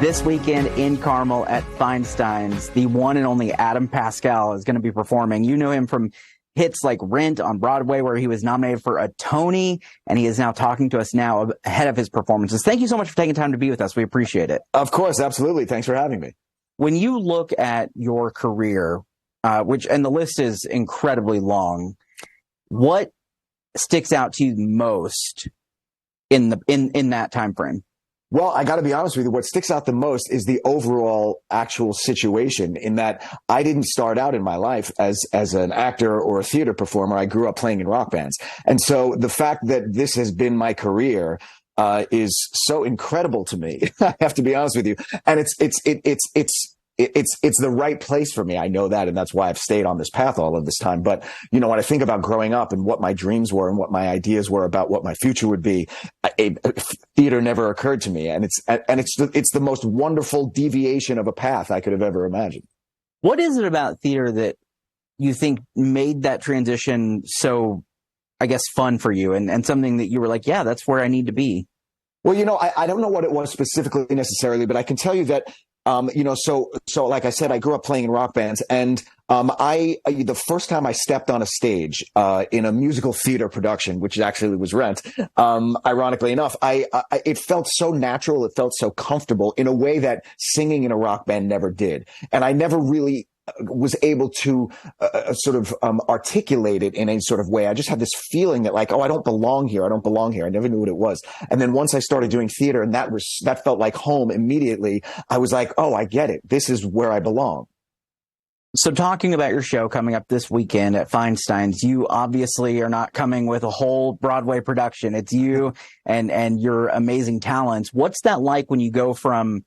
This weekend in Carmel at Feinstein's, the one and only Adam Pascal is going to be performing. You know him from hits like Rent on Broadway, where he was nominated for a Tony, and he is now talking to us now ahead of his performances. Thank you so much for taking time to be with us. We appreciate it. Of course, absolutely. Thanks for having me. When you look at your career, and the list is incredibly long, what sticks out to you most in that time frame? Well, I got to be honest with you. What sticks out the most is the overall actual situation, in that I didn't start out in my life as an actor or a theater performer. I grew up playing in rock bands. And so the fact that this has been my career is so incredible to me. I have to be honest with you. And it's the right place for me. I know that, and that's why I've stayed on this path all of this time. But, you know, when I think about growing up and what my dreams were and what my ideas were about what my future would be, theater never occurred to me. And it's the most wonderful deviation of a path I could have ever imagined. What is it about theater that you think made that transition so, I guess, fun for you, and something that you were like, yeah, that's where I need to be? Well, you know, I don't know what it was specifically necessarily, but I can tell you that so like I said, I grew up playing in rock bands, and the first time I stepped on a stage in a musical theater production, which actually was Rent, ironically enough, it felt so natural, it felt so comfortable in a way that singing in a rock band never did, and I never really was able to articulate it in any sort of way. I just had this feeling that, like, oh, I don't belong here. I don't belong here. I never knew what it was. And then once I started doing theater, and that felt like home immediately, I was like, oh, I get it. This is where I belong. So talking about your show coming up this weekend at Feinstein's, you obviously are not coming with a whole Broadway production. It's you and your amazing talents. What's that like when you go from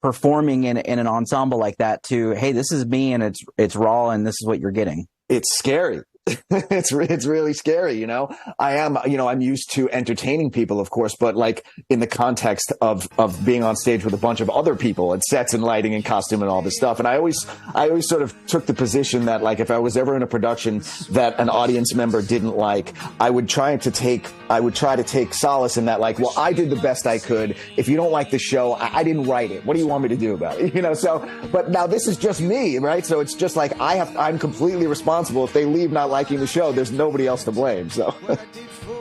performing in an ensemble like that to, hey, this is me and it's raw and this is what you're getting? It's scary. It's really scary. You know, I'm used to entertaining people, of course, but like in the context of being on stage with a bunch of other people and sets and lighting and costume and all this stuff. And I always sort of took the position that, like, if I was ever in a production that an audience member didn't like, I would try to take solace in that, like, well, I did the best I could. If you don't like the show, I didn't write it. What do you want me to do about it? You know, but now this is just me, right? So it's just like, I'm completely responsible. If they leave not liking the show, there's nobody else to blame. So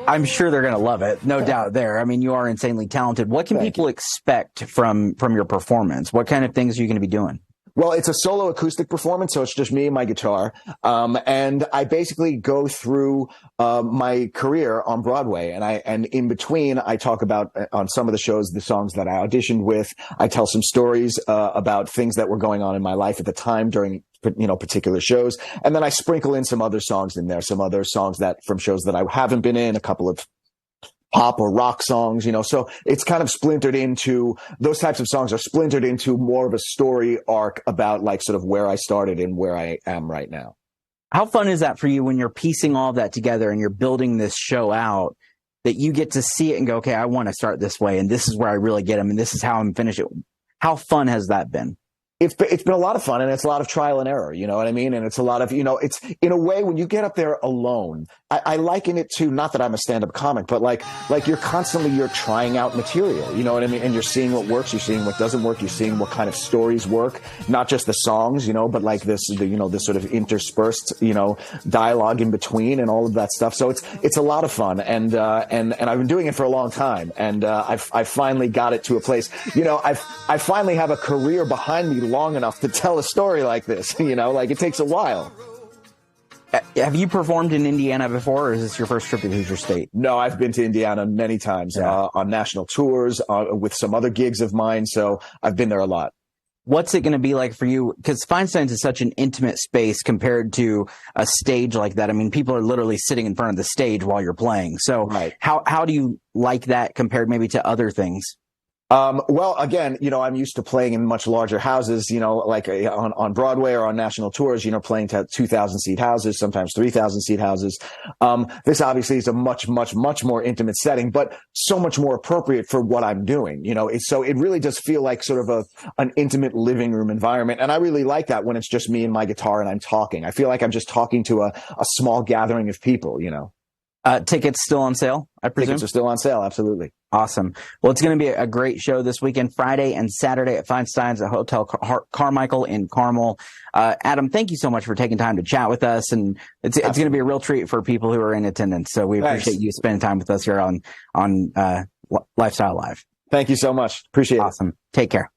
I'm sure they're going to love it. No doubt there. I mean, you are insanely talented. What can people expect from your performance? What kind of things are you going to be doing? Well, it's a solo acoustic performance, so it's just me and my guitar. And I basically go through my career on Broadway, and in between, I talk about, on some of the shows, the songs that I auditioned with. I tell some stories about things that were going on in my life at the time during, particular shows. And then I sprinkle in some other songs in there, some other songs from shows that I haven't been in, a couple of pop or rock songs, so it's kind of splintered into, those types of songs are splintered into more of a story arc about, like, sort of where I started and where I am right now. How fun is that for you when you're piecing all of that together and you're building this show out, that you get to see it and go, okay, I want to start this way, and this is where I really get them, and this is how I'm finished it. How fun has that been? It's been a lot of fun, and it's a lot of trial and error, you know what I mean? And it's a lot of, it's in a way, when you get up there alone, I liken it to, not that I'm a stand-up comic, but like you're trying out material, you know what I mean? And you're seeing what works, you're seeing what doesn't work, you're seeing what kind of stories work, not just the songs, but like this sort of interspersed, dialogue in between and all of that stuff. So it's a lot of fun, and I've been doing it for a long time, and I finally got it to a place, I finally have a career behind me long enough to tell a story like this, like it takes a while. Have you performed in Indiana before, or is this your first trip to Hoosier State? No, I've been to Indiana many times, on national tours, with some other gigs of mine. So I've been there a lot. What's it going to be like for you? Because Feinstein's is such an intimate space compared to a stage like that. I mean, people are literally sitting in front of the stage while you're playing. So right. How do you like that compared maybe to other things? Well, again, I'm used to playing in much larger houses, like on Broadway or on national tours, playing to 2,000 seat houses, sometimes 3,000 seat houses. This obviously is a much, much, much more intimate setting, but so much more appropriate for what I'm doing. So it really does feel like sort of an intimate living room environment. And I really like that when it's just me and my guitar and I'm talking. I feel like I'm just talking to a small gathering of people, Tickets still on sale, I presume? Tickets are still on sale. Absolutely. Awesome. Well, it's going to be a great show this weekend, Friday and Saturday at Feinstein's at Hotel Carmichael in Carmel. Adam, thank you so much for taking time to chat with us. And it's going to be a real treat for people who are in attendance. So we appreciate you spending time with us here on Lifestyle Live. Thank you so much. Appreciate it. Awesome. Take care.